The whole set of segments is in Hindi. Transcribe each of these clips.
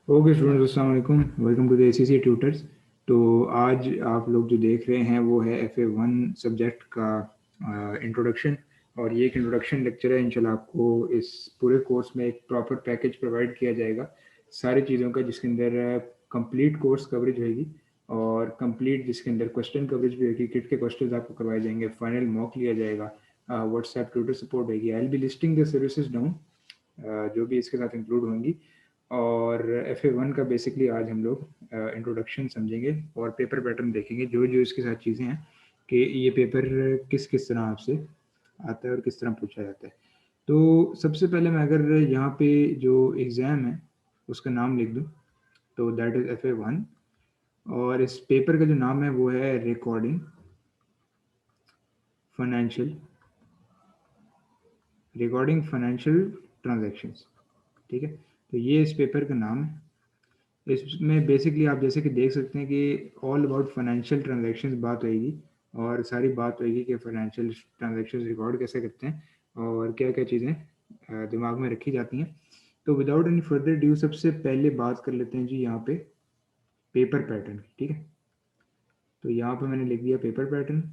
ओके स्टूडेंट्स, अस्सलाम वालेकुम। Welcome to the ACC tutors. तो आज आप लोग जो देख रहे हैं वो है FA1 सब्जेक्ट का इंट्रोडक्शन। और ये एक इंट्रोडक्शन लेक्चर है। इंशाल्लाह आपको इस पूरे कोर्स में एक प्रॉपर पैकेज प्रोवाइड किया जाएगा सारी चीज़ों का, जिसके अंदर कंप्लीट कोर्स कवरेज होगी और कंप्लीट जिसके अंदर क्वेश्चन कवरेज भी होगी। किट के क्वेश्चन आपको करवाए जाएंगे, फाइनल मॉक लिया जाएगा, व्हाट्सएप ट्यूटर सपोर्ट होगी। I will be listing the services down जो भी इसके साथ इंक्लूड होंगी। और FA1 का बेसिकली आज हम लोग इंट्रोडक्शन समझेंगे और पेपर पैटर्न देखेंगे, जो जो इसके साथ चीज़ें हैं कि ये पेपर किस किस तरह आपसे आता है और किस तरह पूछा जाता है। तो सबसे पहले मैं अगर यहाँ पे जो एग्ज़ाम है उसका नाम लिख दूँ तो दैट इज़ FA1। और इस पेपर का जो नाम है वो है रिकॉर्डिंग फाइनेंशियल ट्रांजेक्शन्स। ठीक है, तो ये इस पेपर का नाम है। इसमें बेसिकली आप जैसे कि देख सकते हैं कि ऑल अबाउट फाइनेंशियल ट्रांजैक्शंस बात होएगी और सारी बात होएगी कि फाइनेंशियल ट्रांजैक्शंस रिकॉर्ड कैसे करते हैं और क्या क्या चीज़ें दिमाग में रखी जाती हैं। तो विदाउट एनी फर्दर ड्यू सबसे पहले बात कर लेते हैं जी यहाँ पे पेपर पैटर्न की। ठीक है, तो यहाँ पे मैंने लिख दिया पेपर पैटर्न।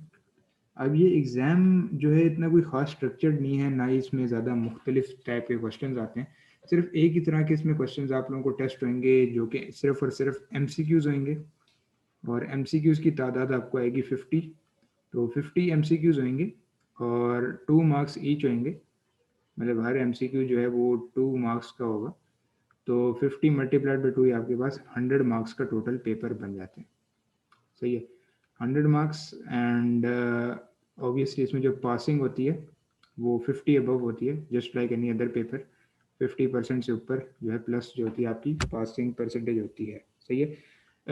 अब ये एग्ज़ाम जो है इतना कोई ख़ास स्ट्रक्चर्ड नहीं है, ना ही इसमें ज़्यादा मुख्तलिफ टाइप के क्वेश्चंस आते हैं। सिर्फ एक ही तरह के इसमें क्वेश्चंस आप लोगों को टेस्ट होंगे जो कि सिर्फ और सिर्फ MCQs होंगे। और MCQs की तादाद आपको आएगी 50। तो 50 MCQs होंगे और 2 मार्क्स ईच होंगे। मतलब हर MCQ जो है वो 2 मार्क्स का होगा। तो 50 मल्टीप्लाइड बाई 2 आपके पास 100 मार्क्स का टोटल पेपर बन जाते हैं। सही है, 100 मार्क्स। एंड ऑब्वियसली इसमें जो पासिंग होती है वो 50 अबव होती है, just like any other paper. 50% से ऊपर जो है प्लस जो होती है आपकी पासिंग परसेंटेज होती है। सही है।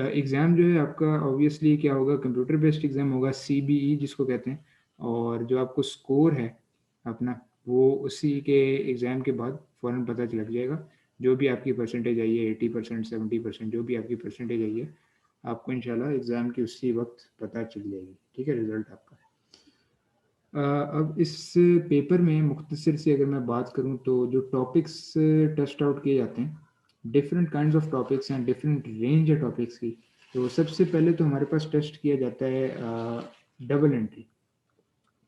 एग्ज़ाम जो है आपका ऑब्वियसली क्या होगा, कंप्यूटर बेस्ड एग्ज़ाम होगा, CBE जिसको कहते हैं। और जो आपको स्कोर है अपना वो उसी के एग्ज़ाम के बाद फ़ौरन पता लग जाएगा। जो भी आपकी परसेंटेज आई है 80%, 70%, जो भी आपकी परसेंटेज आई है आपको इंशाल्लाह एग्ज़ाम की उसी वक्त पता चल जाएगी। ठीक है, रिज़ल्ट आपका। अब इस पेपर में मुख्तसर से अगर मैं बात करूं तो जो टॉपिक्स टेस्ट आउट किए जाते हैं, डिफरेंट काइंड्स ऑफ टॉपिक्स हैं, डिफरेंट रेंज है टॉपिक्स की। तो सबसे पहले तो हमारे पास टेस्ट किया जाता है डबल एंट्री।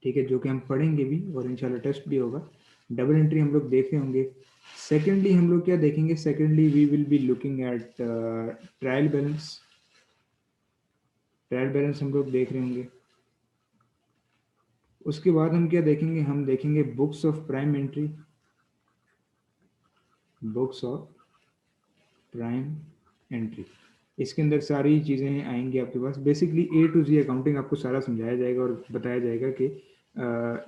ठीक है, जो कि हम पढ़ेंगे भी और इंशाल्लाह टेस्ट भी होगा। डबल एंट्री हम लोग देख रहे होंगे। सेकेंडली हम लोग क्या देखेंगे, secondly we will be looking at trial balance. Trial balance हम लोग देख रहे होंगे। उसके बाद हम क्या देखेंगे, हम देखेंगे books of prime entry. Books of prime entry, इसके अंदर सारी चीज़ें आएंगी आपके पास। Basically A to Z accounting आपको सारा समझाया जाएगा और बताया जाएगा कि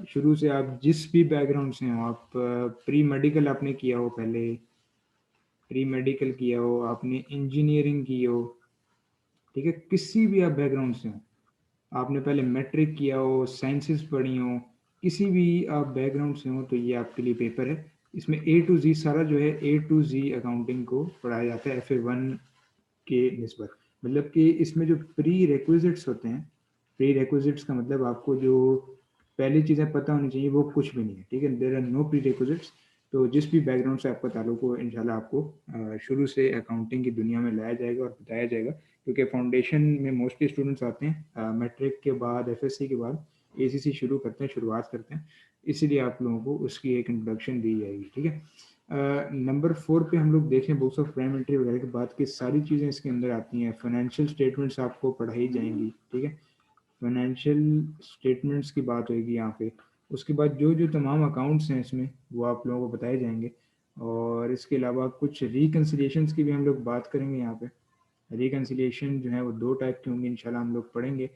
शुरू से आप जिस भी बैकग्राउंड से हो, आप प्री मेडिकल आपने किया हो, पहले प्री मेडिकल किया हो, आपने इंजीनियरिंग की हो, ठीक है, किसी भी आप बैकग्राउंड से हो, आपने पहले मैट्रिक किया हो, साइंसेस पढ़ी हो, किसी भी आप बैकग्राउंड से हो, तो ये आपके लिए पेपर है। इसमें A to Z सारा जो है A to Z अकाउंटिंग को पढ़ाया जाता है FA1 के निस्बत। मतलब कि इसमें जो प्री रिक्विजिट्स होते हैं, प्री रिक्विजिट्स का मतलब आपको जो पहली चीज़ें पता होनी चाहिए वो कुछ भी नहीं है। ठीक है, there are no prerequisites. तो जिस भी बैकग्राउंड से आपका ताल्लुक हो, इंशाल्लाह आपको शुरू से अकाउंटिंग की दुनिया में लाया जाएगा और बताया जाएगा। क्योंकि फाउंडेशन में मोस्टली स्टूडेंट्स आते हैं मैट्रिक के बाद, FSC के बाद ACC शुरू करते हैं, शुरुआत करते हैं। इसीलिए आप लोगों को उसकी एक इंट्रोडक्शन दी जाएगी। ठीक है, नंबर 4 पे हम लोग देखें बुक्स ऑफ प्राइम एंट्री वगैरह के बाद की सारी चीज़ें इसके अंदर आती हैं। फाइनेंशियल स्टेटमेंट्स आपको पढ़ाई जाएंगी। ठीक है, फाइनेंशियल स्टेटमेंट्स की बात होगी यहाँ पे। उसके बाद जो जो तमाम अकाउंट्स हैं इसमें वो आप लोगों को बताए जाएंगे। और इसके अलावा कुछ रिकन्सिलिएशंस की भी हम लोग बात करेंगे यहाँ पे। रिकन्सिलिएशन जो है वो 2 टाइप की होंगी, इंशाल्लाह हम लोग पढ़ेंगे।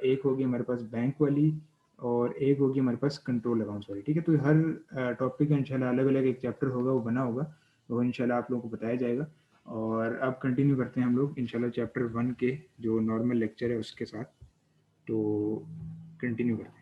एक होगी हमारे पास बैंक वाली और एक होगी हमारे पास कंट्रोल अकाउंट्स वाली। ठीक है, तो हर टॉपिक का इंशाल्लाह अलग अलग एक चैप्टर होगा, वो बना होगा, वो इंशाल्लाह आप लोगों को बताया जाएगा। और अब कंटिन्यू करते हैं हम लोग इंशाल्लाह चैप्टर 1 के जो नॉर्मल लेक्चर है उसके साथ। तो कंटिन्यू करते हैं।